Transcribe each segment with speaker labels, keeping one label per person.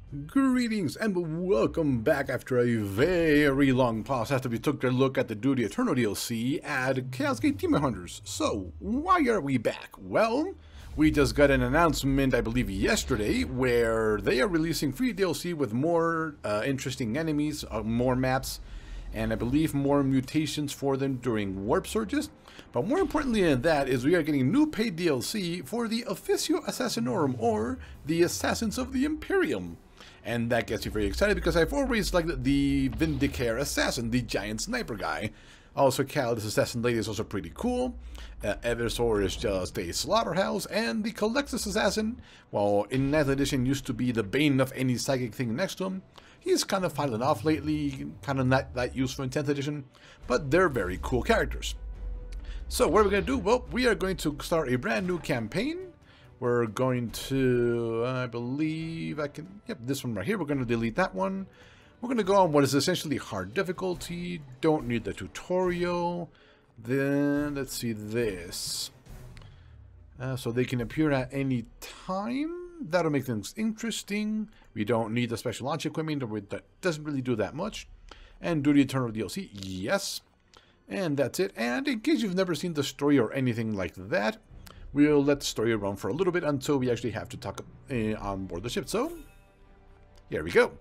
Speaker 1: Greetings and welcome back after a very long pause after we took a look at the Duty Eternal DLC at Chaos Gate Deamonhunters. So, why are we back? Well, we just got an announcement, I believe yesterday, where they are releasing free DLC with more interesting enemies, more maps, and I believe more mutations for them during warp surges. But more importantly than that is we are getting new paid DLC for the Officio Assassinorum, or the Assassins of the Imperium. And that gets me very excited because I've always liked the Vindicare Assassin, the giant sniper guy. Also, Calidus Assassin Lady is also pretty cool. Eversor is just a slaughterhouse, and the Colexus Assassin, well, in 9th edition used to be the bane of any psychic thing next to him. He's kind of fallen off lately, kind of not that useful in 10th edition, but they're very cool characters. So what are we going to do? Well, we are going to start a brand new campaign. We're going to, I believe I can, yep, this one right here. We're going to delete that one. We're going to go on what is essentially hard difficulty. Don't need the tutorial. Then, let's see this. So they can appear at any time. That'll make things interesting. We don't need the special launch equipment. That doesn't really do that much. And Duty Eternal DLC, yes. And that's it. And in case you've never seen the story or anything like that, we'll let the story run for a little bit until we actually have to talk on board the ship. So, here we go.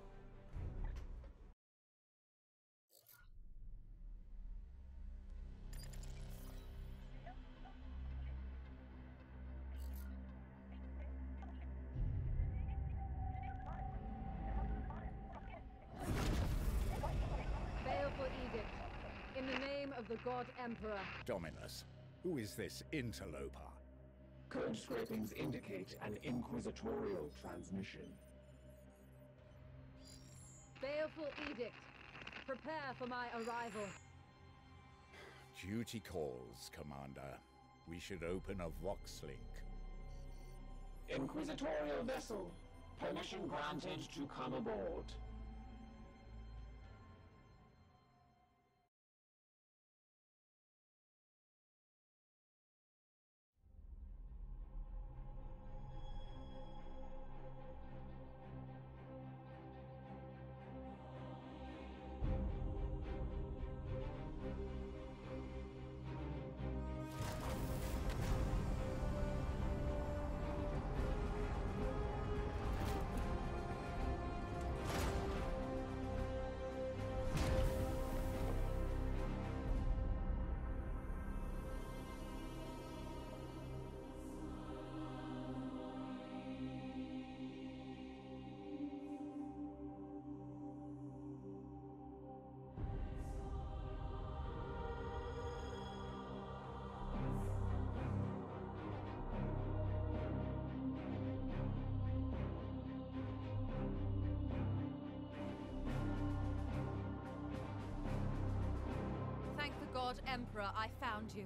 Speaker 2: Baleful edict. In the name of the God Emperor.
Speaker 3: Dominus, who is this interloper?
Speaker 4: Code scrapings indicate an inquisitorial transmission.
Speaker 2: Baleful edict. Prepare for my arrival.
Speaker 3: Duty calls, Commander. We should open a Vox link.
Speaker 4: Inquisitorial vessel. Permission granted to come aboard.
Speaker 2: Thank the God Emperor I found you.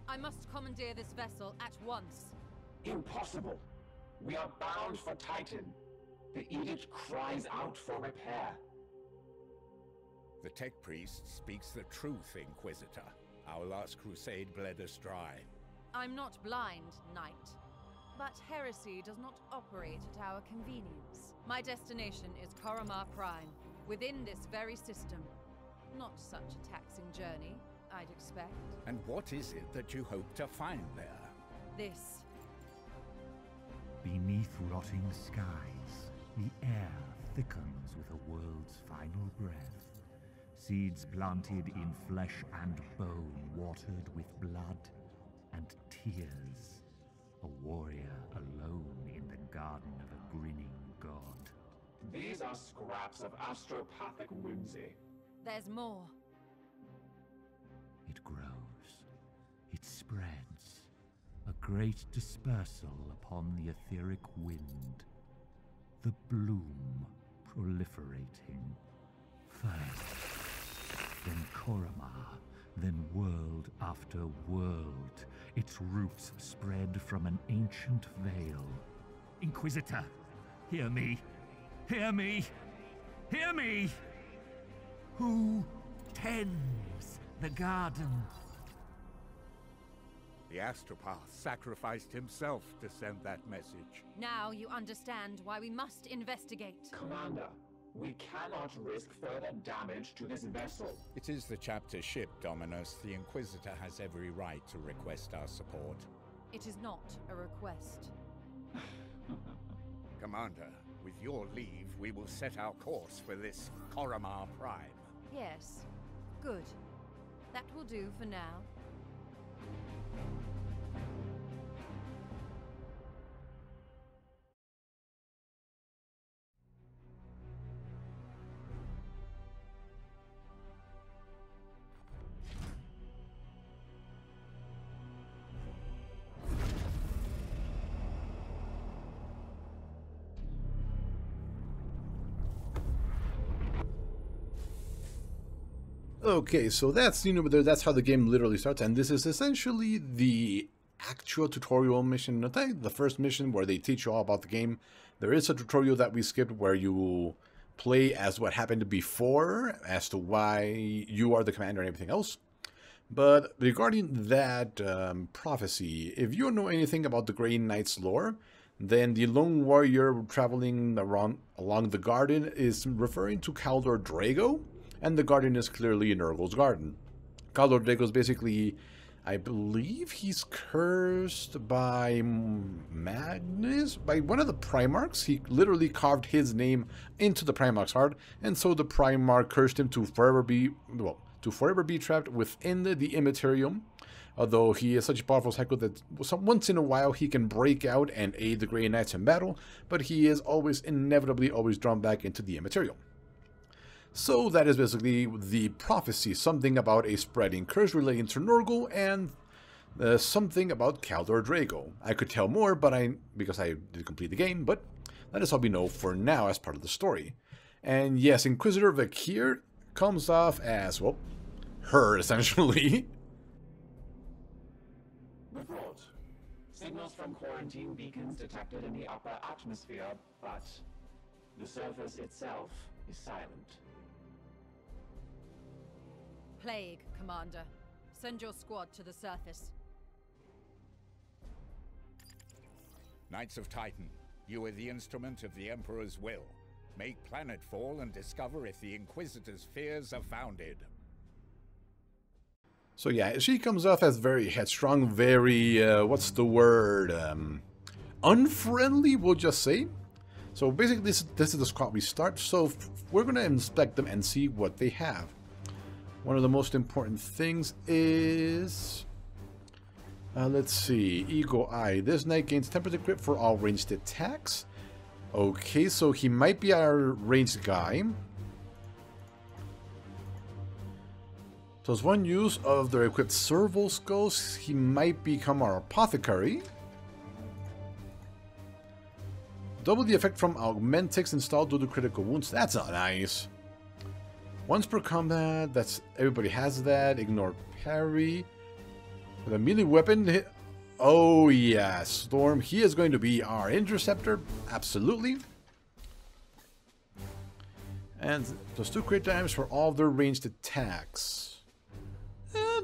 Speaker 2: I must commandeer this vessel at once.
Speaker 4: Impossible. We are bound for Titan. The edict cries out for repair.
Speaker 3: The tech priest speaks the truth, Inquisitor. Our last crusade bled us dry.
Speaker 2: I'm not blind, Knight. But heresy does not operate at our convenience. My destination is Koromar Prime, within this very system. Not such a taxing journey, I'd expect.
Speaker 3: And what is it that you hope to find there?
Speaker 2: This.
Speaker 5: Beneath rotting skies, the air thickens with a world's final breath. Seeds planted in flesh and bone, watered with blood and tears. A warrior alone in the garden of a grinning god.
Speaker 4: These are scraps of astropathic whimsy.
Speaker 2: There's more.
Speaker 5: It grows. It spreads. A great dispersal upon the etheric wind. The bloom proliferating. First, then Koromar, then world after world. Its roots spread from an ancient veil. Inquisitor, hear me. Hear me. Hear me! Who tends the garden?
Speaker 3: The astropath sacrificed himself to send that message.
Speaker 2: Now you understand why we must investigate.
Speaker 4: Commander, we cannot risk further damage to this vessel.
Speaker 3: It is the chapter ship, Dominus. The Inquisitor has every right to request our support.
Speaker 2: It is not a request.
Speaker 3: Commander, with your leave, we will set our course for this Koramar Prime.
Speaker 2: Yes. Good. That will do for now.
Speaker 1: Okay, so that's, that's how the game literally starts, and this is essentially the actual tutorial mission. The first mission where they teach you all about the game. There is a tutorial that we skipped where you play as what happened before, as to why you are the commander and everything else. But regarding that prophecy, if you know anything about the Grey Knight's lore, then the lone warrior traveling along the garden is referring to Caldor Drago, and the garden is clearly Nurgle's garden. Caldor Drago is basically, I believe he's cursed by Magnus, by one of the Primarchs. He literally carved his name into the Primarch's heart, and so the Primarch cursed him to forever be, trapped within the Immaterium. Although he is such a powerful psycho that once in a while he can break out and aid the Grey Knights in battle, but he is inevitably always drawn back into the Immaterium. So that is basically the prophecy, something about a spreading curse relating to Nurgle, and something about Caldor Drago. I could tell more, but because I did complete the game, but that is all we know for now as part of the story. And yes, Inquisitor Vakir comes off as, well, her, essentially.
Speaker 4: Report. Signals from quarantine beacons detected in the upper atmosphere, but the surface itself is silent.
Speaker 2: Plague, Commander. Send your squad to the surface.
Speaker 3: Knights of Titan, you are the instrument of the Emperor's will. Make planetfall and discover if the Inquisitor's fears are founded.
Speaker 1: So yeah, she comes off as very headstrong, very, what's the word, unfriendly, we'll just say. So basically this is the squad we start, so we're going to inspect them and see what they have. One of the most important things is, let's see, Eagle Eye. This knight gains 10% crit for all ranged attacks. Okay, so he might be our ranged guy. So as one use of their equipped serval skulls, he might become our apothecary. Double the effect from augmentics installed due to critical wounds. That's not nice. Once per combat, everybody has that. Ignore parry. With a melee weapon, oh yeah, Storm. He is going to be our interceptor, absolutely. And plus 2 crit damage for all of their ranged attacks.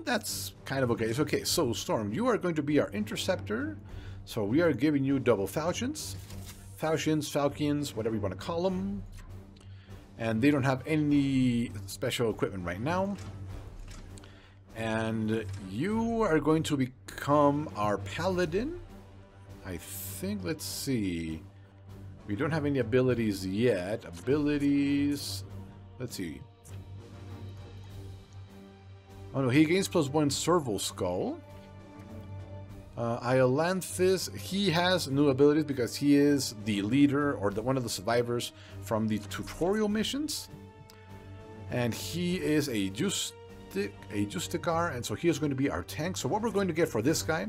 Speaker 1: That's kind of okay. It's okay. So Storm, you are going to be our interceptor. So we are giving you double falchions, falcons, whatever you want to call them. And they don't have any special equipment right now. And you are going to become our paladin. I think, let's see. We don't have any abilities yet. Abilities, let's see. Oh no, he gains +1 serval skull. Iolanthus, he has new abilities because he is the leader or one of the survivors from the tutorial missions. And he is a Justicar, and so he is going to be our tank. So what we're going to get for this guy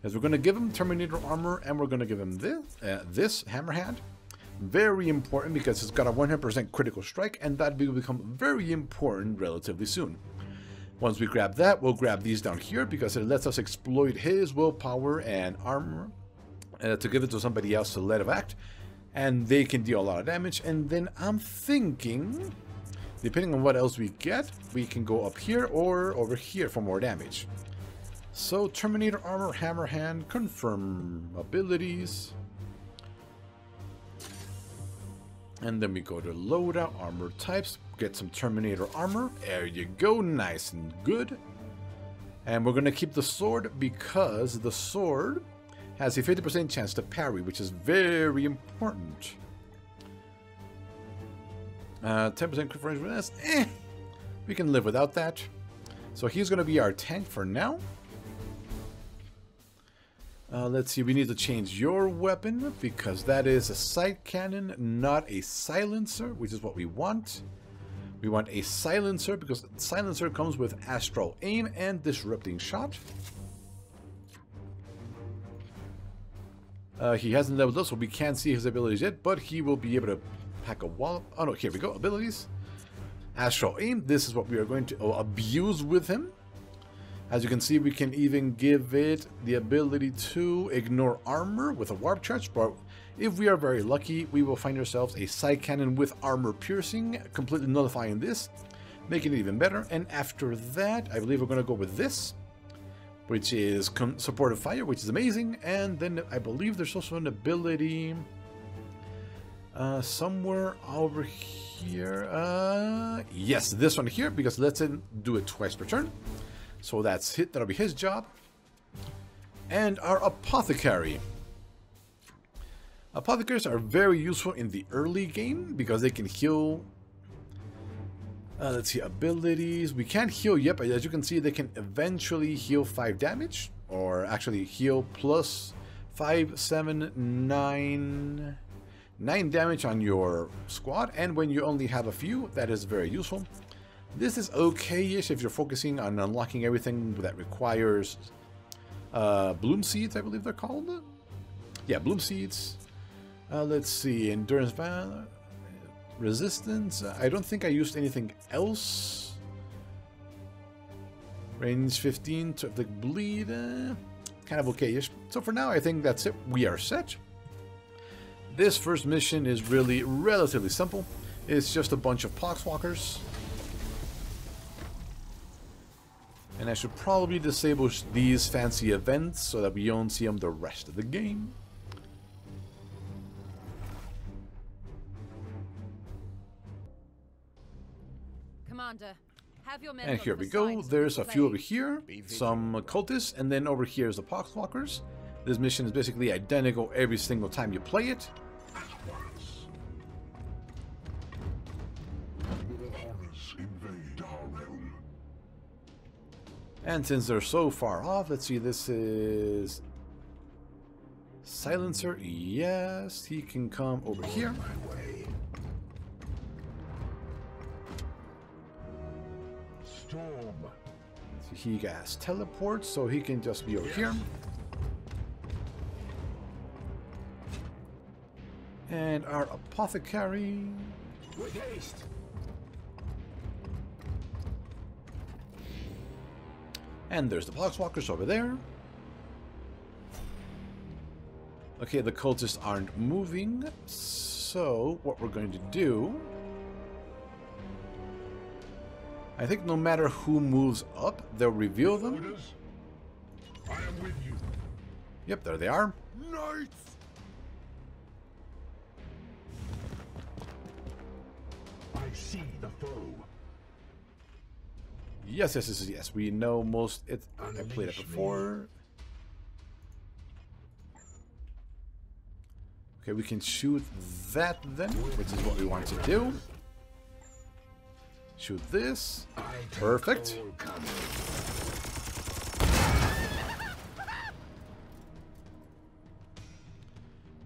Speaker 1: is we're going to give him Terminator armor, and we're going to give him this Hammerhand. Very important because it's got a 100% critical strike, and that will become very important relatively soon. Once we grab that, we'll grab these down here because it lets us exploit his willpower and armor to give it to somebody else to let it act. And they can deal a lot of damage. And then I'm thinking, depending on what else we get, we can go up here or over here for more damage. So, Terminator Armor, Hammer Hand, confirm abilities. And then we go to loadout, armor types, get some Terminator Armor. There you go, nice and good. And we're going to keep the sword because the sword has a 50% chance to parry, which is very important. 10% crit range with us. We can live without that. So he's going to be our tank for now. Let's see, we need to change your weapon because that is a sight cannon, not a silencer, which is what we want. We want a silencer because silencer comes with astral aim and disrupting shot. He hasn't leveled up, so we can't see his abilities yet, but he will be able to pack a wallop. Oh no, here we go, abilities. Astral aim, this is what we are going to abuse with him. As you can see, we can even give it the ability to ignore armor with a warp charge, but if we are very lucky, we will find ourselves a sight cannon with armor piercing, completely nullifying this, making it even better. And after that, I believe we're going to go with this, which is supportive fire, which is amazing. And then I believe there's also an ability somewhere over here. Yes, this one here, because let's do it twice per turn. So that's hit. That'll be his job. And our apothecary. Apothecaries are very useful in the early game because they can heal. Let's see, abilities. We can't heal yet, but as you can see, they can eventually heal 5 damage. Or actually heal plus 5, 7, 9 damage on your squad. And when you only have a few, that is very useful. This is okay-ish if you're focusing on unlocking everything that requires bloom seeds, I believe they're called. Yeah, bloom seeds. Let's see, endurance, resistance. I don't think I used anything else. Range 15 to the bleed. Kind of okay-ish. So for now, I think that's it. We are set. This first mission is really relatively simple. It's just a bunch of poxwalkers. And I should probably disable these fancy events so that we don't see them the rest of the game.
Speaker 2: Commander, have your men
Speaker 1: And
Speaker 2: look
Speaker 1: here
Speaker 2: for
Speaker 1: we go.
Speaker 2: signs of
Speaker 1: There's a few over
Speaker 2: plague.
Speaker 1: here. Some cultists. And then over here is the poxwalkers. This mission is basically identical every single time you play it. And since they're so far off, let's see, this is silencer. Yes, he can come over here.
Speaker 6: Storm.
Speaker 1: So he has teleport, so he can just be over here. And our apothecary.
Speaker 6: With haste.
Speaker 1: And there's the poxwalkers over there. Okay, the cultists aren't moving. So, what we're going to do... I think no matter who moves up, they'll reveal them.
Speaker 6: Orders? I am with you.
Speaker 1: Yep, there they are.
Speaker 6: Knights! I see the foe.
Speaker 1: Yes, yes, yes, yes. We know most... I played it before. Okay, we can shoot that then, which is what we want to do. Shoot this. Perfect.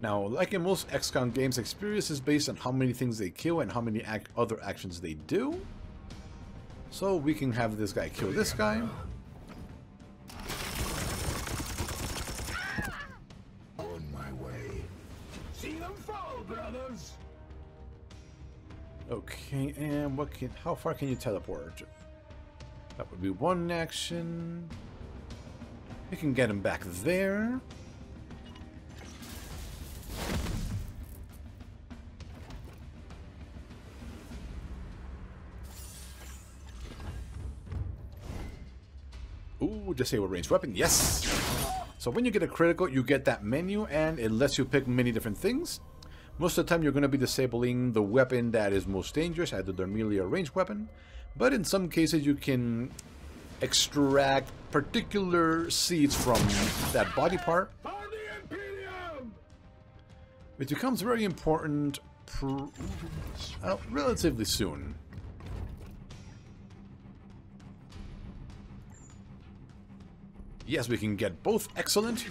Speaker 1: Now, like in most XCOM games, experience is based on how many things they kill and how many other actions they do. So we can have this guy kill this guy.
Speaker 6: On my way. See them fall, brothers.
Speaker 1: Okay, and how far can you teleport? That would be one action. We can get him back there. Ooh, disable ranged weapon. Yes! So when you get a critical, you get that menu, and it lets you pick many different things. Most of the time, you're going to be disabling the weapon that is most dangerous, either the melee or ranged weapon. But in some cases, you can extract particular seeds from that body part. Which becomes very important relatively soon. Yes, we can get both. Excellent.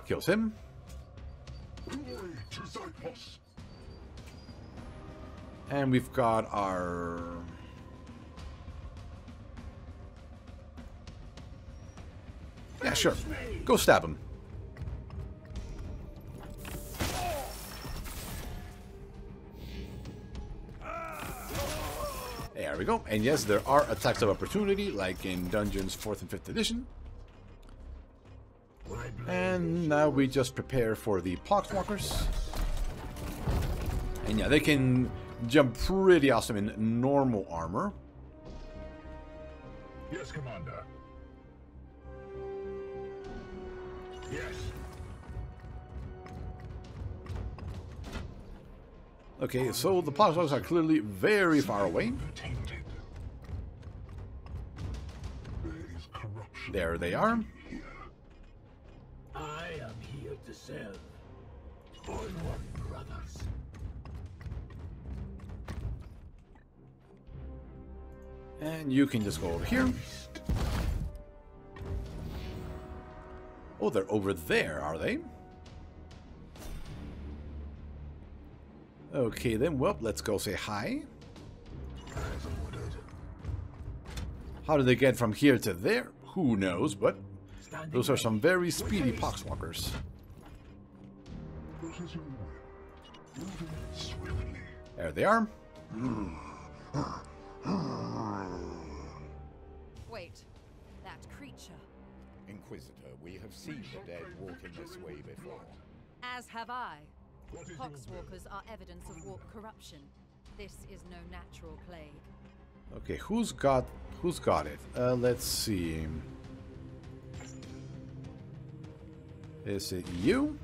Speaker 1: Kills him. And we've got our... Yeah, sure. Go stab him. There we go. And yes, there are attacks of opportunity, like in Dungeons 4th and 5th edition. And now we just prepare for the Poxwalkers. And yeah, they can jump pretty awesome in normal armor.
Speaker 6: Yes, Commander. Yes.
Speaker 1: Okay, so the Poxwalkers are clearly very far away. There they are.
Speaker 6: I am here to serve. Onward, brothers.
Speaker 1: And you can just go over here. Oh, they're over there, are they? Okay, then, well, let's go say hi. How did they get from here to there? Who knows, but those are some very speedy Poxwalkers. There they are.
Speaker 2: Wait, that creature.
Speaker 3: Inquisitor, we have seen the dead walking this way before.
Speaker 2: As have I. Poxwalkers are evidence of warp corruption. This is no natural plague.
Speaker 1: Okay, who's got it? Let's see. Is it you?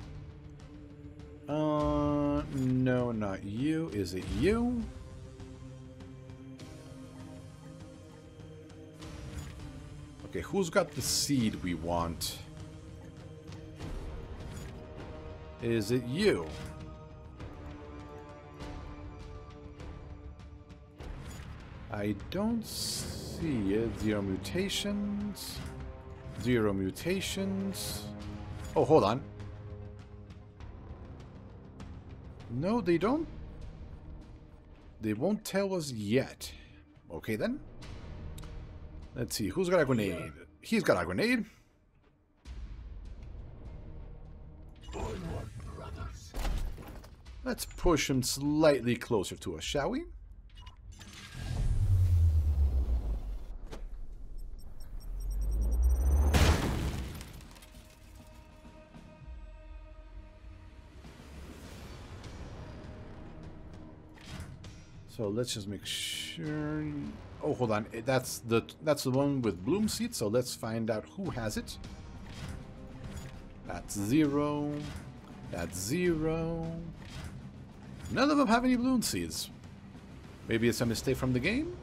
Speaker 1: No, not you. Is it you? Okay, who's got the seed we want? Is it you? I don't see it. 0 mutations. 0 mutations. Oh, hold on. No, they don't. They won't tell us yet. Okay, then. Let's see. Who's got a grenade? He's got a grenade. Let's push him slightly closer to us, shall we? So let's just make sure. Oh, hold on. That's the one with bloom seeds. So let's find out who has it. That's 0. That's 0. None of them have any bloom seeds. Maybe it's a mistake from the game.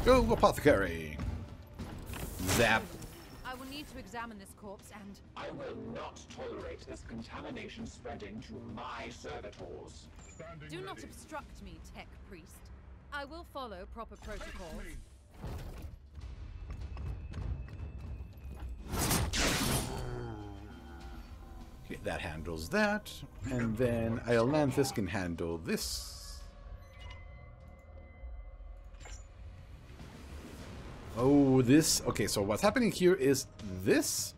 Speaker 1: Go, apothecary. Zap.
Speaker 2: I will need to examine this corpse and...
Speaker 4: I will not tolerate this contamination spreading to my servitors.
Speaker 2: Do not obstruct me, tech priest. I will follow proper protocols.
Speaker 1: Okay, that handles that. And then Iolanthus can handle this. Oh, this... Okay, so what's happening here is this.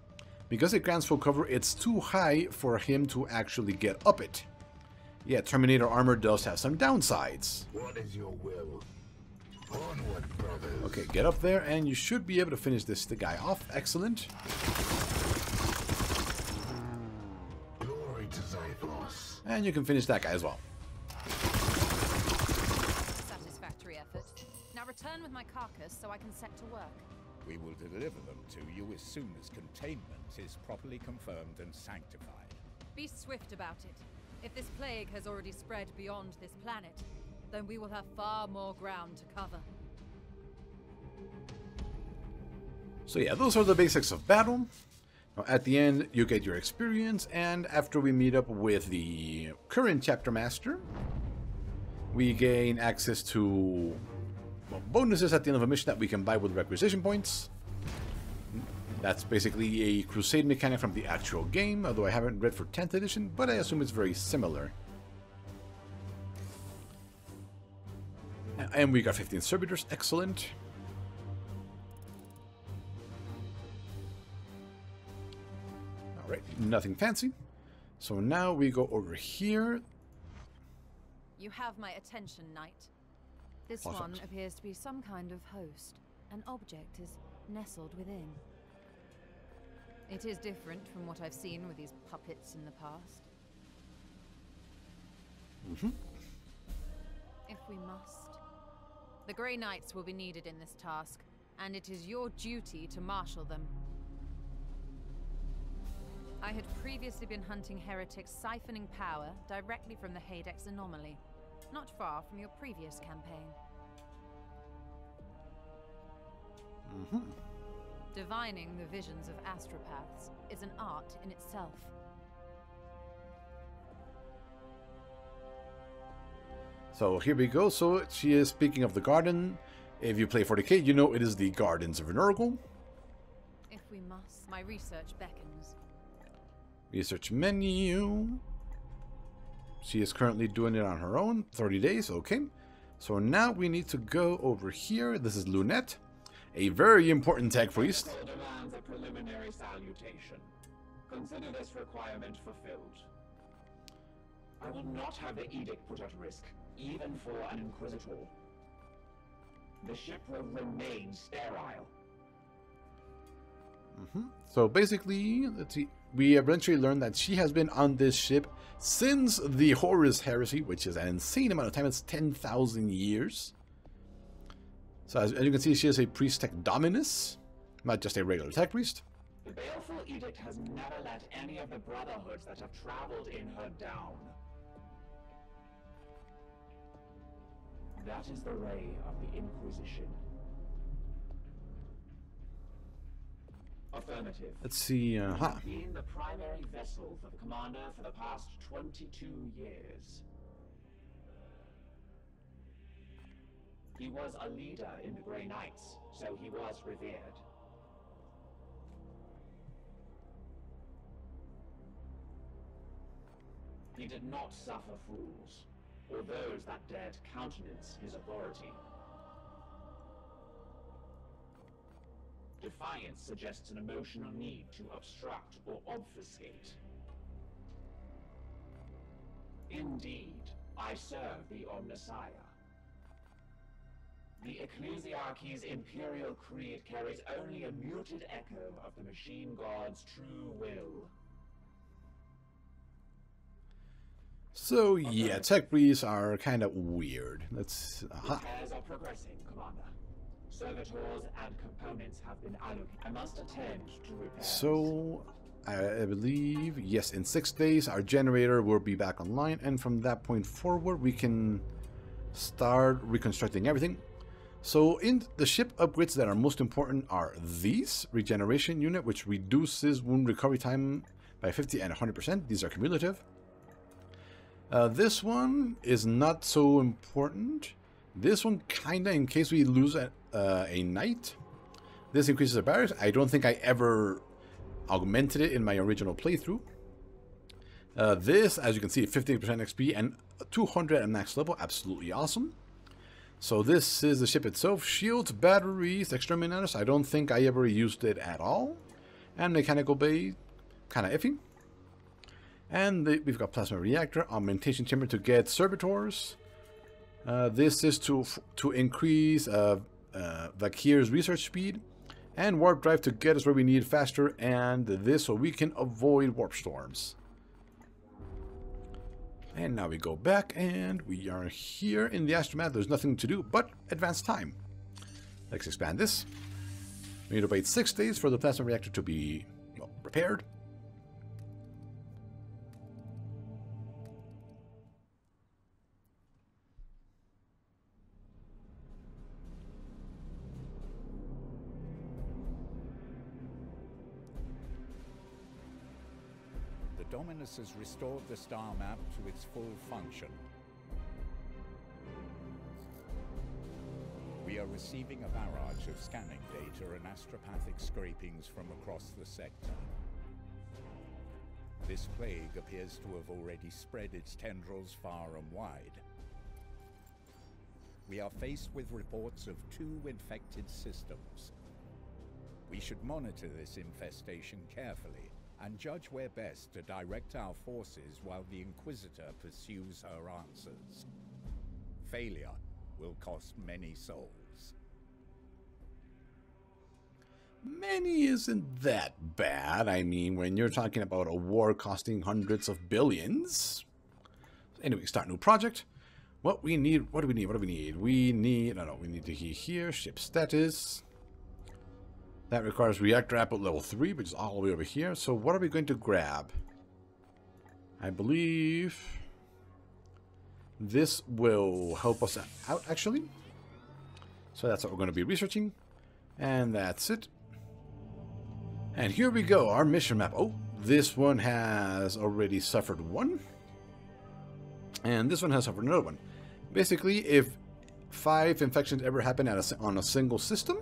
Speaker 1: Because it grants full cover, it's too high for him to actually get up it. Yeah, Terminator armor does have some downsides.
Speaker 6: What is your will? Onward, brothers.
Speaker 1: Okay, get up there, and you should be able to finish this guy off. Excellent. And you can finish that guy as well.
Speaker 2: Satisfactory effort. Now return with my carcass so I can set to work.
Speaker 3: We will deliver them to you as soon as containment is properly confirmed and sanctified.
Speaker 2: Be swift about it. If this plague has already spread beyond this planet, then we will have far more ground to cover.
Speaker 1: So yeah, those are the basics of battle. Now, at the end, you get your experience, and after we meet up with the current chapter master, we gain access to bonuses at the end of a mission that we can buy with requisition points. That's basically a crusade mechanic from the actual game, although I haven't read for 10th edition, but I assume it's very similar. And we got 15 servitors, excellent. Alright, nothing fancy. So now we go over here.
Speaker 2: You have my attention, Knight. This
Speaker 1: Awesome.
Speaker 2: one appears to be some kind of host. An object is nestled within. It is different from what I've seen with these puppets in the past. If we must. The Grey Knights will be needed in this task, and it is your duty to marshal them. I had previously been hunting heretics siphoning power directly from the Hadex anomaly, not far from your previous campaign. Divining the visions of astropaths is an art in itself.
Speaker 1: So here we go. So she is speaking of the garden. If you play 40k, you know it is the Gardens of Nurgle.
Speaker 2: If we must, my research beckons.
Speaker 1: Research menu. She is currently doing it on her own. 30 days, okay. So now we need to go over here. This is Lunette, a very important tech priest.
Speaker 4: Demands a preliminary salutation. Consider this requirement fulfilled. I will not have the edict put at risk, even for an Inquisitor. The ship will remain sterile.
Speaker 1: So basically, let's see, we eventually learned that she has been on this ship since the Horus Heresy, which is an insane amount of time. It's 10,000 years. So as you can see, she is a priest tech dominus, not just a regular tech priest.
Speaker 4: The baleful edict has never let any of the brotherhoods that have traveled in her down. That is the ray of the Inquisition. Affirmative.
Speaker 1: Let's see,
Speaker 4: Being the primary vessel for the commander for the past 22 years. He was a leader in the Grey Knights, so he was revered. He did not suffer fools, or those that dared countenance his authority. Defiance suggests an emotional need to obstruct or obfuscate. Indeed, I serve the Omnissiah. The Ecclesiarchy's imperial creed carries only a muted echo of the machine god's true will.
Speaker 1: so yeah, tech priests are kind of weird. Let's,
Speaker 4: Repairs are progressing, Commander. Servitors and components have been allocated. I must attend to repairs.
Speaker 1: So, I believe, yes, in 6 days, our generator will be back online, and from that point forward, we can start reconstructing everything. So, in the ship upgrades that are most important are these. Regeneration unit, which reduces wound recovery time by 50 and 100%. These are cumulative. This one is not so important. This one, kinda, in case we lose a knight. This increases the barracks. I don't think I ever augmented it in my original playthrough. This, as you can see, 15% XP and 200 at max level. Absolutely awesome. So this is the ship itself. Shields, batteries, exterminators. I don't think I ever used it at all. And mechanical bay, kind of iffy. And we've got plasma reactor, augmentation chamber to get servitors. This is to increase Vakir's research speed, and warp drive to get us where we need faster, and this so we can avoid warp storms. And now we go back, and we are here in the Astromat. There's nothing to do but advance time. Let's expand this. We need to wait 6 days for the plasma reactor to be, well, repaired.
Speaker 3: Dominus has restored the star map to its full function. We are receiving a barrage of scanning data and astropathic scrapings from across the sector. This plague appears to have already spread its tendrils far and wide. We are faced with reports of 2 infected systems. We should monitor this infestation carefully and judge where best to direct our forces while the Inquisitor pursues her answers. Failure will cost many souls.
Speaker 1: Many isn't that bad. I mean, when you're talking about a war costing hundreds of billions. Anyway, start new project. What do we need? We need, we need to here, ship status. That requires reactor output level 3, which is all the way over here. So what are we going to grab? I believe this will help us out, actually. So that's what we're going to be researching. And that's it. And here we go, our mission map. Oh, this one has already suffered one. And this one has suffered another one. Basically, if 5 infections ever happen on a single system,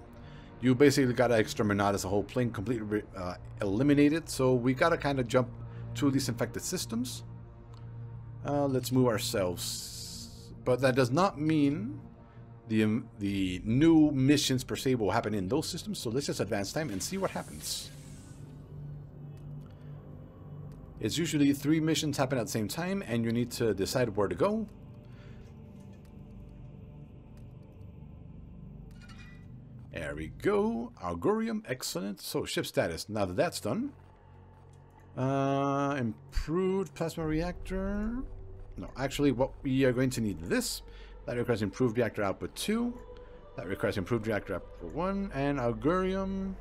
Speaker 1: you basically got to exterminate as a whole plane, completely eliminate it. So we got to kind of jump to these infected systems. Let's move ourselves. But that does not mean the new missions per se will happen in those systems. So let's just advance time and see what happens. It's usually 3 missions happen at the same time, and you need to decide where to go. There we go. Augurium, excellent. So, ship status. Now that that's done. Improved plasma reactor. No, actually, what we are going to need this. That requires improved reactor output 2. That requires improved reactor output 1. And Augurium.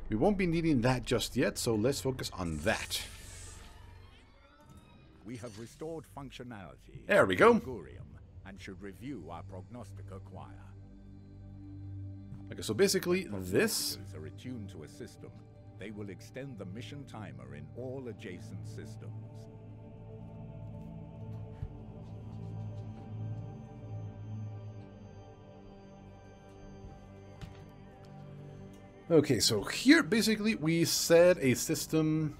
Speaker 1: We won't be needing that just yet, so let's focus on that.
Speaker 3: We have restored functionality.
Speaker 1: There we go.
Speaker 3: Augurium, and should review our prognostica choir.
Speaker 1: Okay, so basically this
Speaker 3: are attuned to a system. They will extend the mission timer in all adjacent systems.
Speaker 1: Okay, so here basically we set a system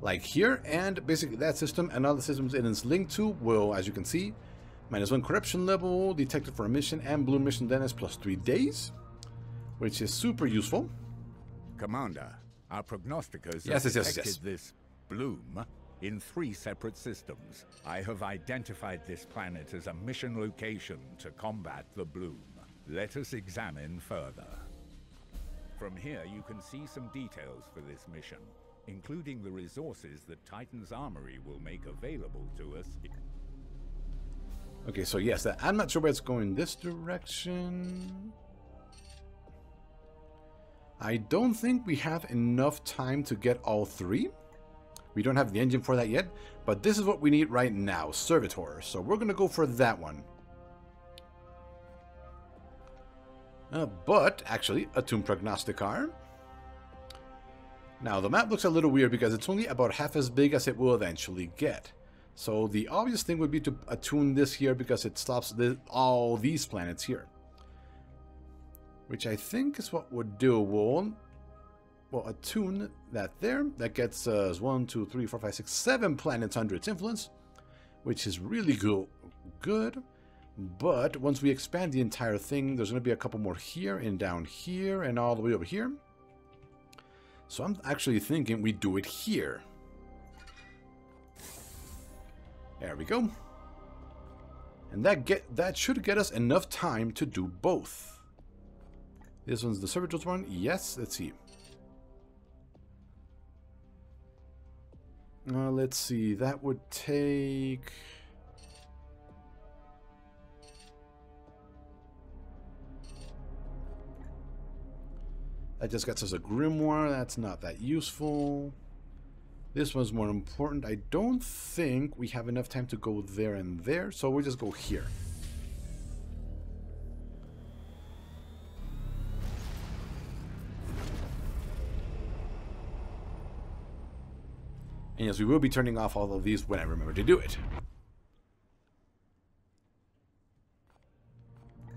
Speaker 1: like here, and basically that system and other systems it is linked to will, as you can see, -1 corruption level detected for a mission, and blue mission Dennis plus 3 days, which is super useful.
Speaker 3: Commander, our prognosticators have detected this bloom in 3 separate systems. I have identified this planet as a mission location to combat the bloom. Let us examine further. From here, you can see some details for this mission, including the resources that Titan's Armory will make available to us.
Speaker 1: Okay, so yes, I'm not sure where it's going this direction. I don't think we have enough time to get all 3. We don't have the engine for that yet, but this is what we need right now, Servitor. So we're going to go for that one. But, actually, attune Prognosticar. Now, the map looks a little weird because it's only about half as big as it will eventually get. So the obvious thing would be to attune this here because it stops all these planets here. Which I think is what we'll do. We'll attune that there. That gets us 1, 2, 3, 4, 5, 6, 7 planets under its influence. Which is really good. But once we expand the entire thing, there's going to be a couple more here and down here and all the way over here. So I'm actually thinking we do it here. There we go. And that should get us enough time to do both. This one's the Servitor's one. Yes, let's see. Let's see. That would take... That just gets us a grimoire. That's not that useful. This one's more important. I don't think we have enough time to go there and there, so we'll just go here. And yes, we will be turning off all of these when I remember to do it.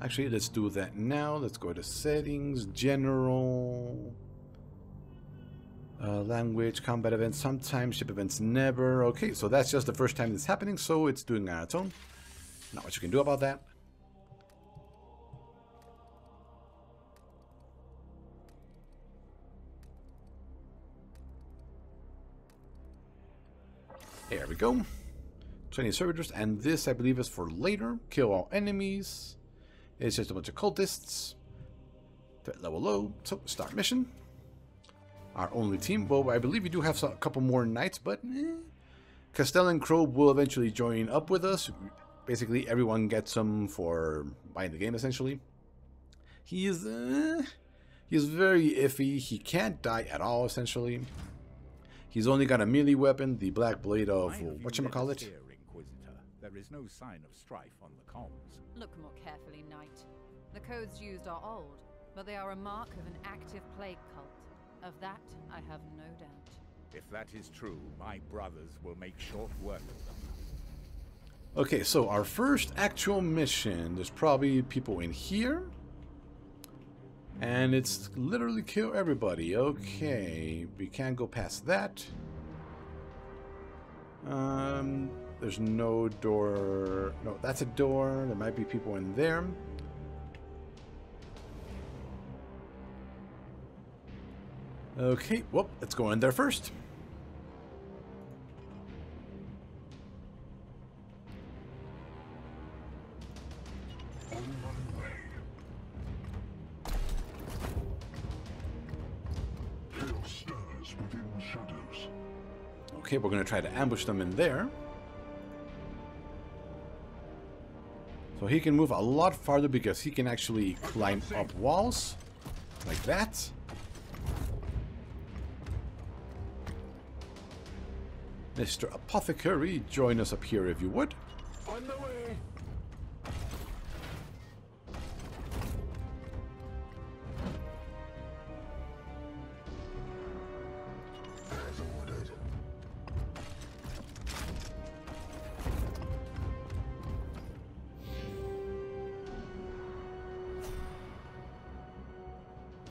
Speaker 1: Actually, let's do that now. Let's go to settings, general, language, combat events, sometimes, ship events, never. Okay, so that's just the first time it's happening, so it's doing it on its own. Not much you can do about that. There we go. 20 servitors, and this I believe is for later. Kill all enemies. It's just a bunch of cultists. Threat level low. So, start mission. Our only team. Well, I believe we do have a couple more knights, but Castell and Crow will eventually join up with us. Basically, everyone gets them for buying the game, essentially. He's very iffy. He can't die at all, essentially. He's only got a melee weapon, the Black Blade of whatchamacallit.
Speaker 3: There is no sign of strife on the comms.
Speaker 2: Look more carefully, Knight. The codes used are old, but they are a mark of an active plague cult. Of that, I have no doubt.
Speaker 3: If that is true, my brothers will make short work of them.
Speaker 1: Okay, so our first actual mission, there's probably people in here. And it's literally kill everybody. Okay, we can't go past that. There's no door. No, that's a door. There might be people in there. Okay, well, let's go in there first. Okay, we're going to try to ambush them in there. So he can move a lot farther because he can actually climb up walls. Like that. Mr. Apothecary, join us up here if you would.
Speaker 6: On the way. As ordered.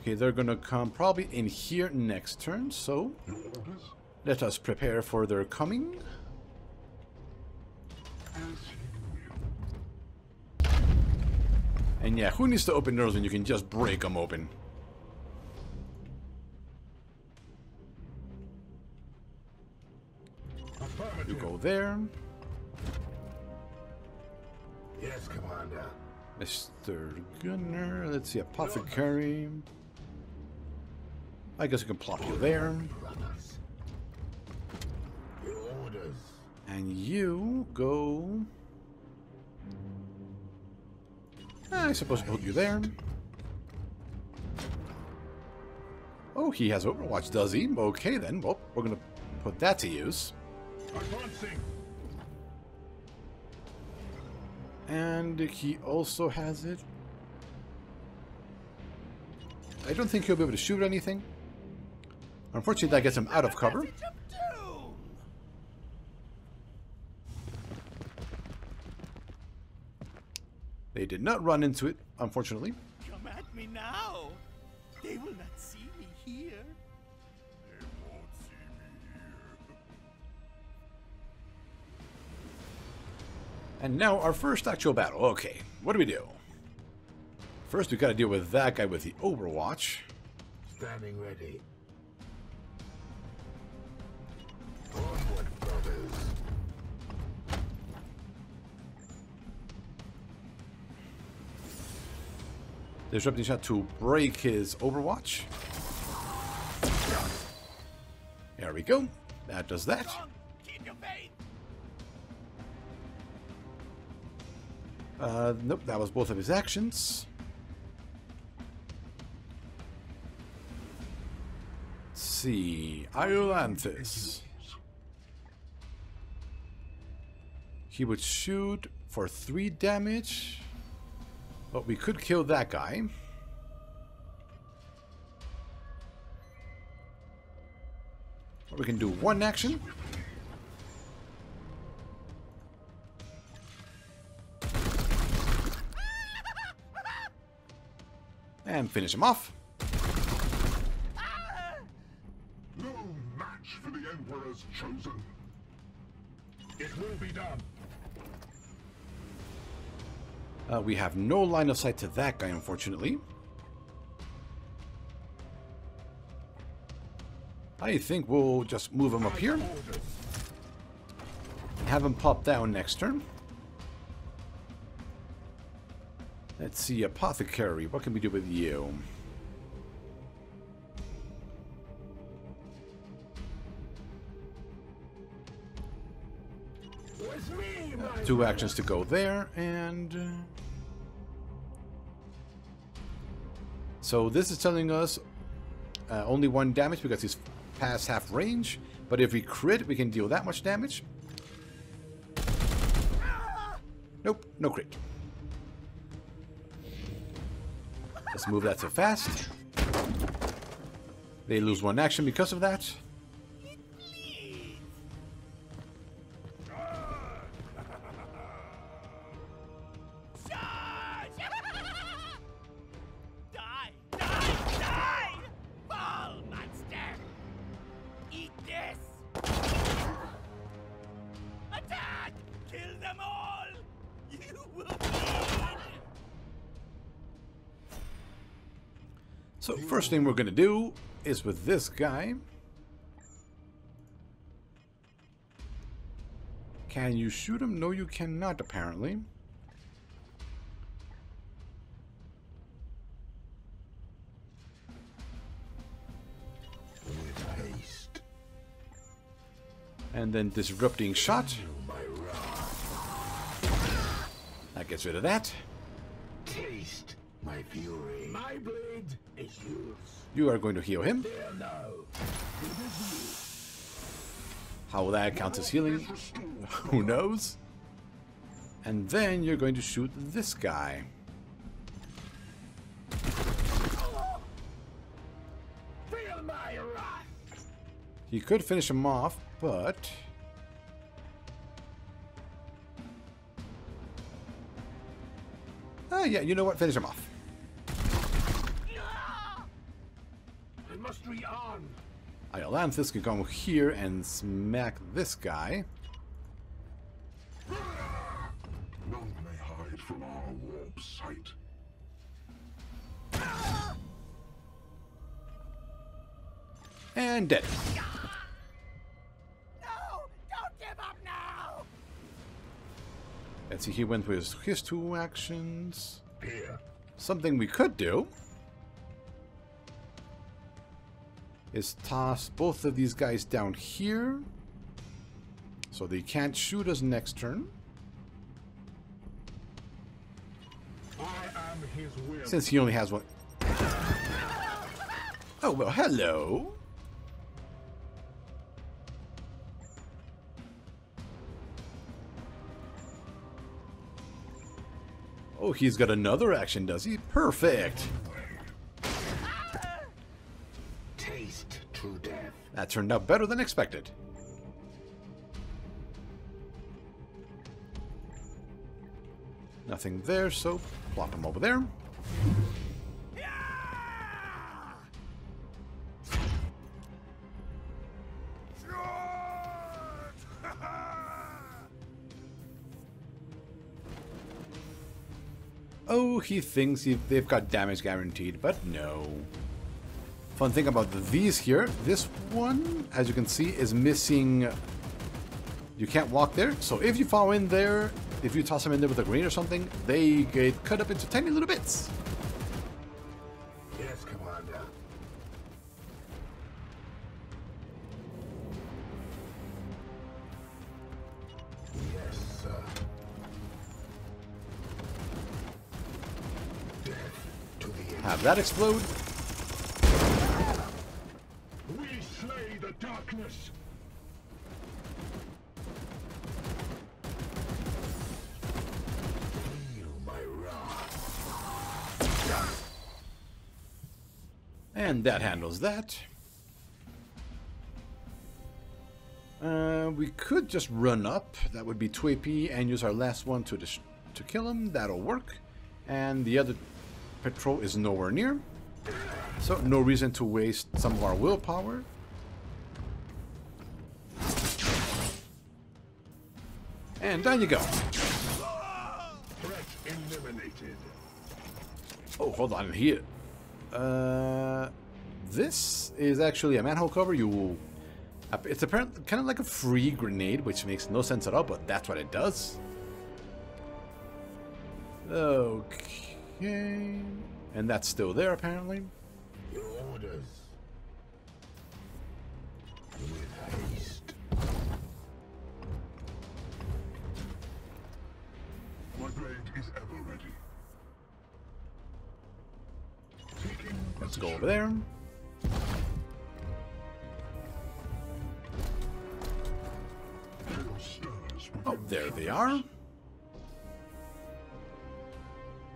Speaker 1: Okay, they're gonna come probably in here next turn, so let us prepare for their coming. And yeah, who needs to open doors when you can just break them open? You go there.
Speaker 6: Yes, Commander.
Speaker 1: Mr. Gunner, let's see, Apothecary. I guess I can plop you there.
Speaker 6: Your orders.
Speaker 1: And you go... I suppose I'll put you there. Oh, he has Overwatch, does he? Okay then, well, we're gonna put that to use. And he also has it. I don't think he'll be able to shoot anything. Unfortunately, that gets him out of cover. They did not run into it, unfortunately.
Speaker 7: Come at me now. They will not see me here.
Speaker 6: They won't see me here.
Speaker 1: And now our first actual battle. Okay, what do we do? First, we got to deal with that guy with the Overwatch.
Speaker 6: Standing ready. Onward, brothers.
Speaker 1: Disrupting shot to break his Overwatch. There we go. That does that. Nope, that was both of his actions. Let's see. Iolanthus. He would shoot for 3 damage. But we could kill that guy. Or we can do 1 action. And finish him off.
Speaker 6: No match for the Emperor's chosen. It will be done.
Speaker 1: We have no line of sight to that guy, unfortunately. I think we'll just move him up here. Have him pop down next turn. Let's see, Apothecary. What can we do with you? Two actions to go there, and... so this is telling us only 1 damage because he's past half range. But if we crit, we can deal that much damage. Nope, no crit. Let's move that to fast. They lose 1 action because of that. So first thing we're going to do is with this guy. Can you shoot him? No, you cannot, apparently.
Speaker 6: With haste.
Speaker 1: And then disrupting shot. That gets rid of that.
Speaker 6: Taste my fury. My blade is yours.
Speaker 1: You are going to heal him. How that counts as healing, who knows? And then you're going to shoot this guy.
Speaker 6: Feel my wrath.
Speaker 1: He could finish him off, but... oh yeah, you know what? Finish him off.
Speaker 6: I must rearm.
Speaker 1: Iolanthus can come here and smack this guy.
Speaker 6: None may hide from our warp sight.
Speaker 1: And dead.
Speaker 7: No! Don't give up now!
Speaker 1: Let's see, he went with his 2 actions.
Speaker 6: Here.
Speaker 1: Something we could do is toss both of these guys down here so they can't shoot us next turn.
Speaker 6: I am his will.
Speaker 1: Since he only has 1. Oh, well, hello. Oh, he's got another action, does he? Perfect.
Speaker 6: Taste true death.
Speaker 1: That turned out better than expected. Nothing there, so plop him over there. Oh, he thinks they've got damage guaranteed, but no. Fun thing about these here, this one, as you can see, is missing... you can't walk there, so if you fall in there, if you toss them in there with a grenade or something, they get cut up into tiny little bits.
Speaker 6: Yes, Commander. Yes, sir.
Speaker 1: have that explode.
Speaker 6: We slay the darkness. Feel my wrath.
Speaker 1: And that handles that. We could just run up. That would be 2 AP and use our last one to kill him. That'll work. And the other patrol is nowhere near. So no reason to waste some of our willpower. And down you go.
Speaker 6: Threat eliminated.
Speaker 1: Oh, hold on here. This is actually a manhole cover. It's apparently kind of like a free grenade, which makes no sense at all, but that's what it does. Okay. And that's still there, apparently.
Speaker 6: Your orders. With haste. My blade is ever ready.
Speaker 1: Let's go over there. Oh, there they are.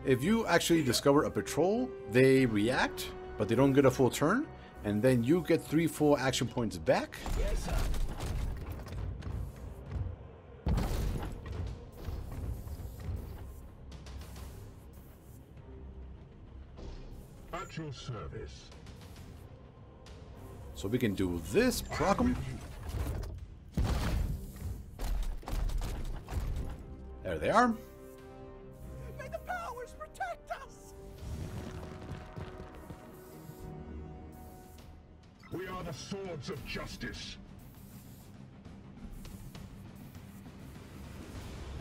Speaker 1: If you actually discover a patrol, they react, but they don't get a full turn, and then you get 3 full action points back.
Speaker 6: Yes, sir. At your service.
Speaker 1: So we can do this, proc 'em. There they are.
Speaker 7: May the powers protect us!
Speaker 6: We are the swords of justice.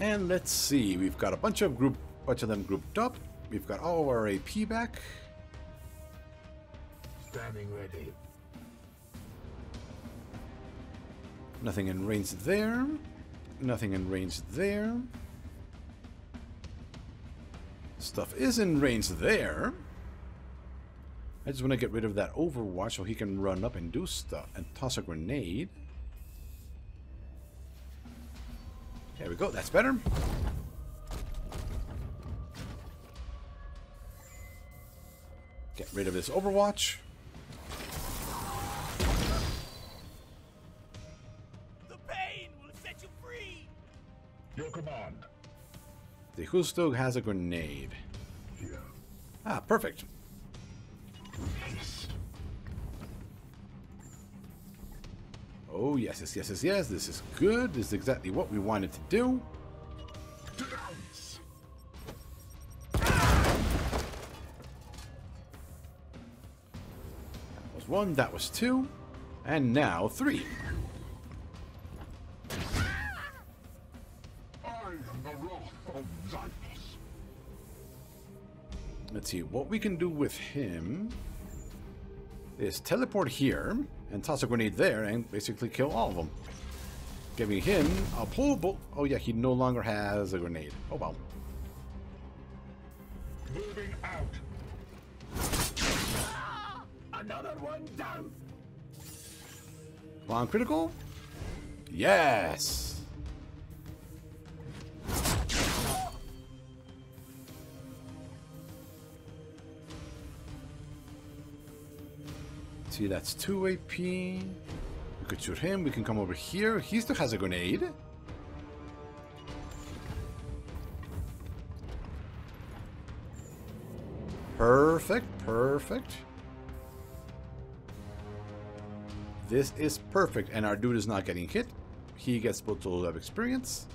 Speaker 1: And let's see, we've got a bunch of them grouped up. We've got all of our AP back.
Speaker 6: Standing ready.
Speaker 1: Nothing in range there. Nothing in range there. Stuff is in range there. I just want to get rid of that Overwatch so he can run up and do stuff and toss a grenade. There we go, that's better. Get rid of this Overwatch.
Speaker 7: The pain will set you free!
Speaker 6: Your command.
Speaker 1: The Hustog has a grenade.
Speaker 6: Here.
Speaker 1: Ah, perfect.
Speaker 6: Haste.
Speaker 1: Oh, yes, yes, yes, yes, yes. This is good. This is exactly what we wanted to do.
Speaker 6: Denounce.
Speaker 1: That was 1, that was 2, and now 3.
Speaker 6: I am the wrath of Xyphos.
Speaker 1: Let's see, what we can do with him is teleport here and toss a grenade there and basically kill all of them. Giving him a pullable. Oh yeah, he no longer has a grenade. Oh well.
Speaker 6: Moving out. Another one down.
Speaker 1: Come on, critical. Yes. See, that's 2 AP. We could shoot him. We can come over here. He still has a grenade. Perfect, perfect. This is perfect, and our dude is not getting hit. He gets boatload of experience.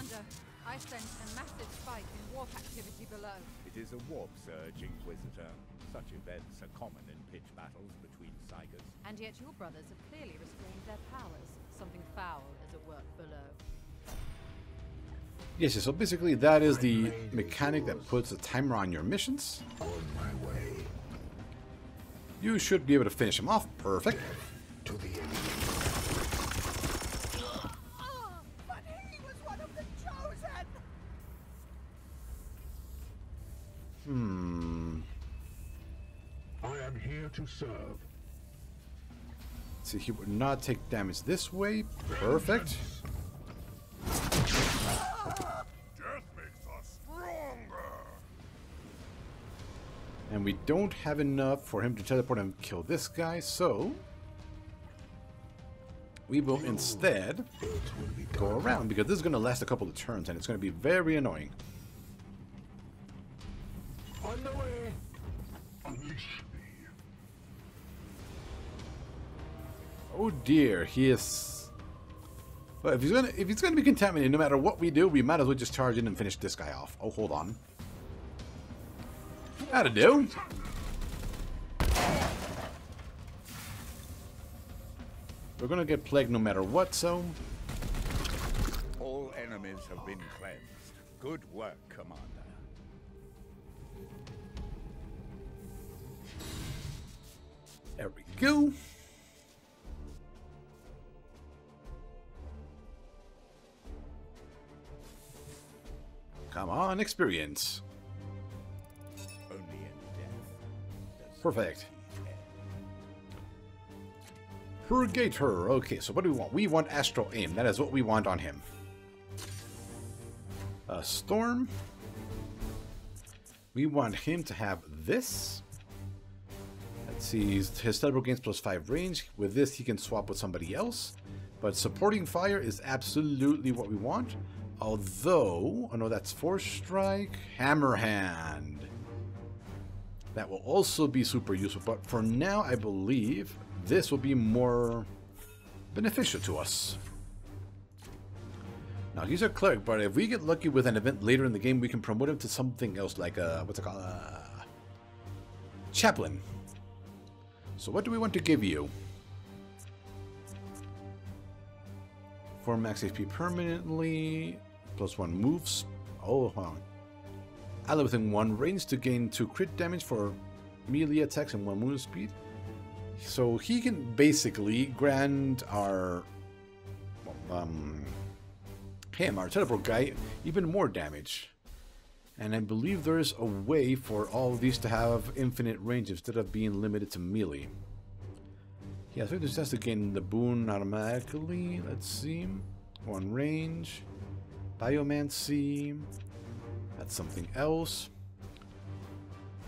Speaker 2: Commander, I sense a massive spike in warp activity below.
Speaker 3: It is a warp surge, Inquisitor. Such events are common in pitch battles between Cygers.
Speaker 2: And yet your brothers have clearly restrained their powers. Something foul is at work below.
Speaker 1: Yes, so basically that is the mechanic that puts a timer on your missions.
Speaker 6: On my way.
Speaker 1: You should be able to finish him off. Perfect.
Speaker 6: To the end.
Speaker 7: But he was one of the chosen!
Speaker 6: I am here to serve.
Speaker 1: See, he would not take damage this way. Perfect.
Speaker 6: Death makes us stronger.
Speaker 1: And we don't have enough for him to teleport and kill this guy, so we will instead go around, because this is going to last a couple of turns and it's going to be very annoying.
Speaker 6: On the way. Unleash me.
Speaker 1: Oh dear, he is. Well, if he's gonna be contaminated, no matter what we do, we might as well just charge in and finish this guy off. Oh, hold on. That'll do. We're gonna get plagued no matter what, so
Speaker 3: All enemies have been cleansed. Good work, Commander.
Speaker 1: there we go. Come on, experience.
Speaker 3: Only in death.
Speaker 1: Perfect. Purgator. Okay, so what do we want? We want Astral Aim. That is what we want on him. Storm. We want him to have this. Let's see. His teleport gains +5 range. With this, he can swap with somebody else. But supporting fire is absolutely what we want. Although, oh no, that's Force Strike. Hammer Hand. That will also be super useful. But for now, I believe this will be more beneficial to us. Now, he's a cleric, but if we get lucky with an event later in the game, we can promote him to something else, like a, what's it called? Chaplain. So what do we want to give you? 4 max HP permanently, +1 moves. Oh, hold on. Ally within 1 range to gain 2 crit damage for melee attacks and 1 movement speed. So he can basically grant our our teleport guy, even more damage. And I believe there is a way for all of these to have infinite range instead of being limited to melee. Yeah, so this has to gain the boon automatically. Let's see. 1 range. Biomancy. That's something else.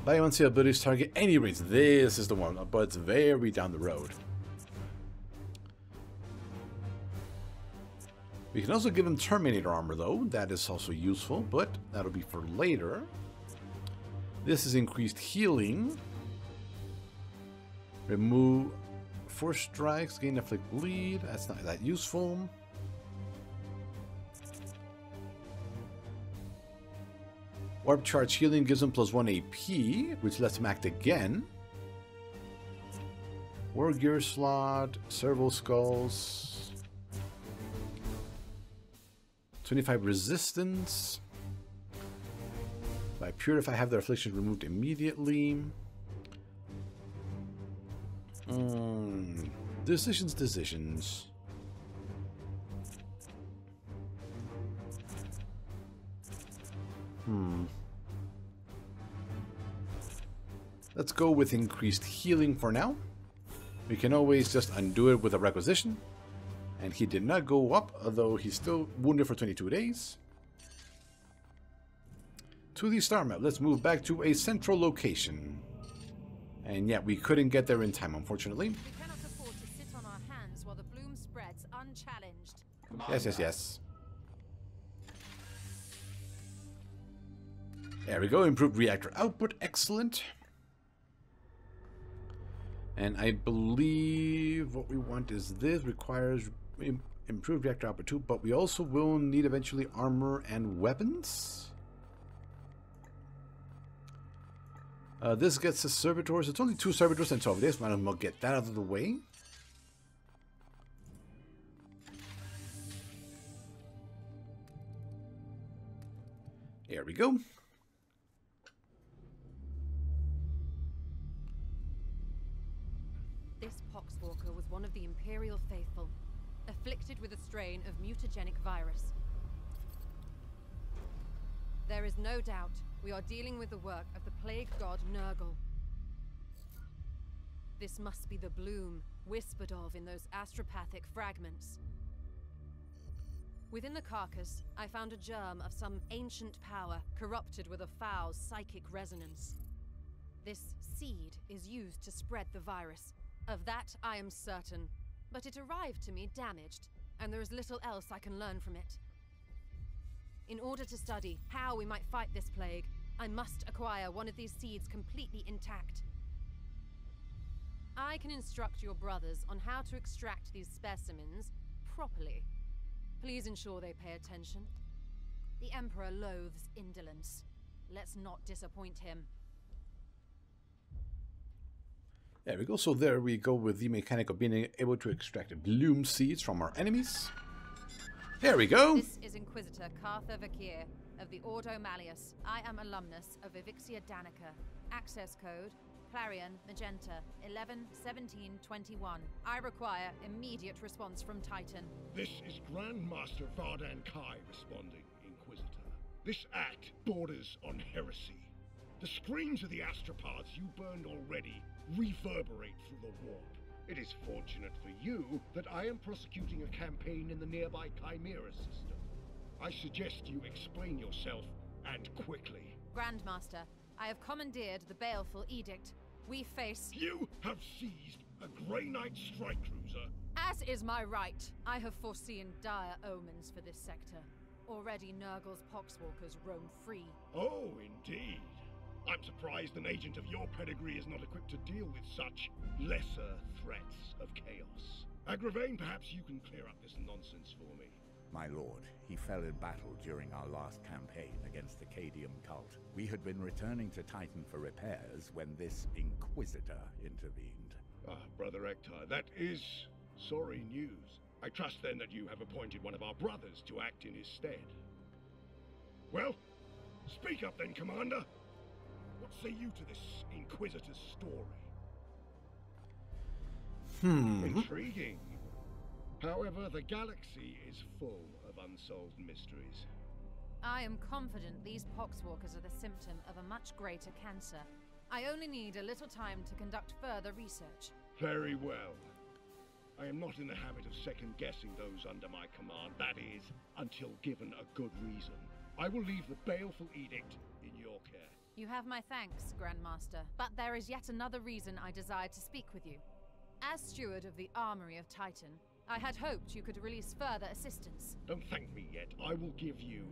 Speaker 1: Biomancy abilities target any range. This is the one, but it's very down the road. We can also give him Terminator armor, though. That is also useful, but that'll be for later. This is increased healing. Remove 4 strikes, gain afflict bleed. That's not that useful. Warp charge healing gives him +1 AP, which lets him act again. War gear slot, servo skulls. 25 resistance. By purify, have their affliction removed immediately. Decisions. Let's go with increased healing for now. We can always just undo it with a requisition. And he did not go up, although he's still wounded for 22 days. To the star map. Let's move back to a central location. And yeah, we couldn't get there in time, unfortunately.
Speaker 2: We cannot afford to sit on our hands while the bloom spreads unchallenged.
Speaker 1: Yes. There we go. Improved reactor output. Excellent. And I believe what we want is this. Requires Improved reactor output too, but we also will need eventually armor and weapons. This gets the servitors. It's only 2 servitors and 12 days. Might as well get that out of the way. There we go.
Speaker 2: This Poxwalker was one of the Imperial Faithful, afflicted with a strain of mutagenic virus. There is no doubt we are dealing with the work of the plague god Nurgle. This must be the bloom whispered of in those astropathic fragments. Within the carcass, I found a germ of some ancient power corrupted with a foul psychic resonance. This seed is used to spread the virus. Of that I am certain, but it arrived to me damaged, and there is little else I can learn from it. In order to study how we might fight this plague, I must acquire one of these seeds completely intact. I can instruct your brothers on how to extract these specimens properly. Please ensure they pay attention. The Emperor loathes indolence. Let's not disappoint him.
Speaker 1: There we go. So there we go with the mechanic of being able to extract bloom seeds from our enemies. There we go.
Speaker 2: This is Inquisitor Cartha Vakir of the Ordo Malleus. I am alumnus of Evixia Danica. Access code Clarion Magenta 111721. I require immediate response from Titan.
Speaker 6: This is Grandmaster Vardan Kai responding, Inquisitor. This act borders on heresy. The screams of the astropods you burned already reverberate through the warp. It is fortunate for you that I am prosecuting a campaign in the nearby Chimera system. I suggest you explain yourself, and quickly.
Speaker 2: Grandmaster, I have commandeered the baleful edict. We face...
Speaker 6: You have seized a Grey Knight strike cruiser.
Speaker 2: As is my right, I have foreseen dire omens for this sector. Already Nurgle's poxwalkers roam free.
Speaker 6: Oh, indeed. I'm surprised an agent of your pedigree is not equipped to deal with such lesser threats of chaos. Agravain, perhaps you can clear up this nonsense for me.
Speaker 3: My lord, he fell in battle during our last campaign against the Cadium cult. We had been returning to Titan for repairs when this Inquisitor intervened.
Speaker 6: Ah, Brother Ektar, that is sorry news. I trust then that you have appointed one of our brothers to act in his stead. Well, speak up then, Commander. What say you to this Inquisitor's story? Intriguing. However, the galaxy is full of unsolved mysteries.
Speaker 2: I am confident these poxwalkers are the symptom of a much greater cancer. I only need a little time to conduct further research.
Speaker 6: Very well. I am not in the habit of second-guessing those under my command, that is, until given a good reason. I will leave the baleful edict in your care.
Speaker 2: You have my thanks, Grandmaster, but there is yet another reason I desire to speak with you. As steward of the Armory of Titan, I had hoped you could release further assistance.
Speaker 6: Don't thank me yet. I will give you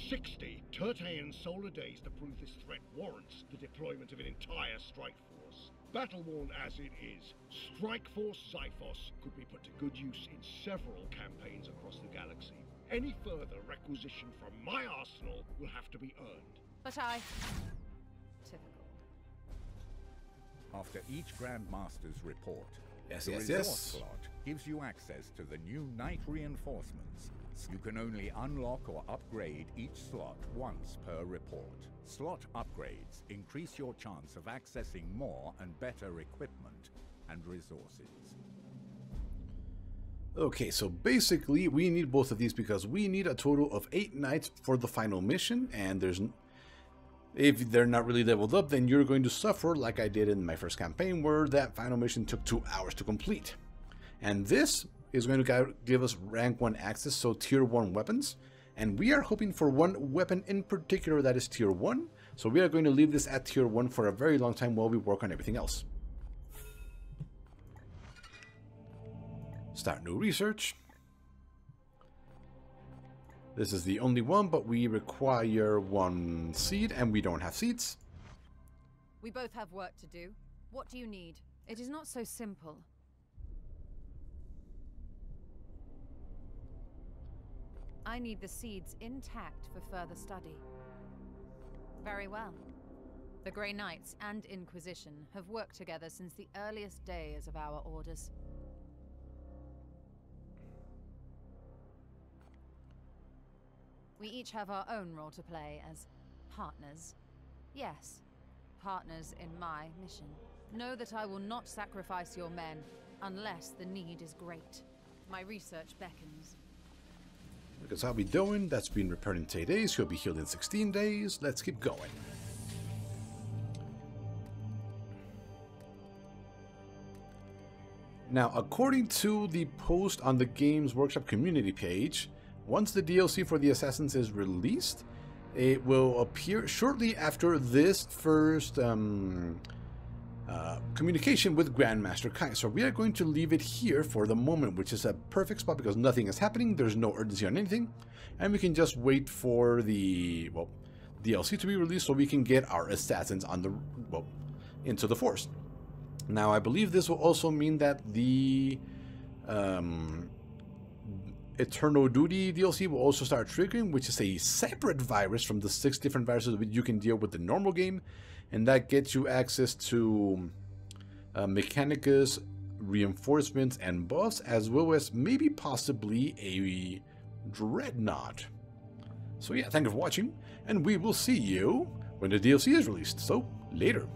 Speaker 6: 60 Tertean solar days to prove this threat warrants the deployment of an entire strike force. Battle-worn as it is, Strike Force Xiphos could be put to good use in several campaigns across the galaxy. Any further requisition from my arsenal will have to be earned.
Speaker 2: But I... Typical.
Speaker 3: After each Grandmaster's report, the
Speaker 1: yes.
Speaker 3: resource slot gives you access to the new Knight reinforcements. You can only unlock or upgrade each slot once per report. Slot upgrades increase your chance of accessing more and better equipment and resources.
Speaker 1: Okay, so basically we need both of these because we need a total of 8 knights for the final mission, and if they're not really leveled up, then you're going to suffer like I did in my first campaign, where that final mission took 2 hours to complete. And this is going to give us rank 1 access, so tier 1 weapons. And we are hoping for one weapon in particular that is tier 1. So we are going to leave this at tier 1 for a very long time while we work on everything else. Start new research. This is the only one, but we require 1 seed, and we don't have seeds.
Speaker 2: We both have work to do. What do you need? It is not so simple. I need the seeds intact for further study. Very well. The Grey Knights and Inquisition have worked together since the earliest days of our orders. We each have our own role to play as partners. Yes, partners in my mission. Know that I will not sacrifice your men unless the need is great. My research beckons.
Speaker 1: Because how we doing? That's been repaired in 10 days. He'll be healed in 16 days. Let's keep going. Now, according to the post on the Games Workshop community page, once the DLC for the Assassins is released, it will appear shortly after this first communication with Grandmaster Kai. So we are going to leave it here for the moment, which is a perfect spot because nothing is happening. There's no urgency on anything. And we can just wait for the, well, DLC to be released so we can get our Assassins on the, well, into the Force. Now, I believe this will also mean that the Eternal Duty DLC will also start triggering, which is a separate virus from the 6 different viruses that you can deal with the normal game, and that gets you access to Mechanicus, reinforcements, and buffs, as well as maybe possibly a Dreadnought. So yeah, thank you for watching, and we will see you when the DLC is released. So, later.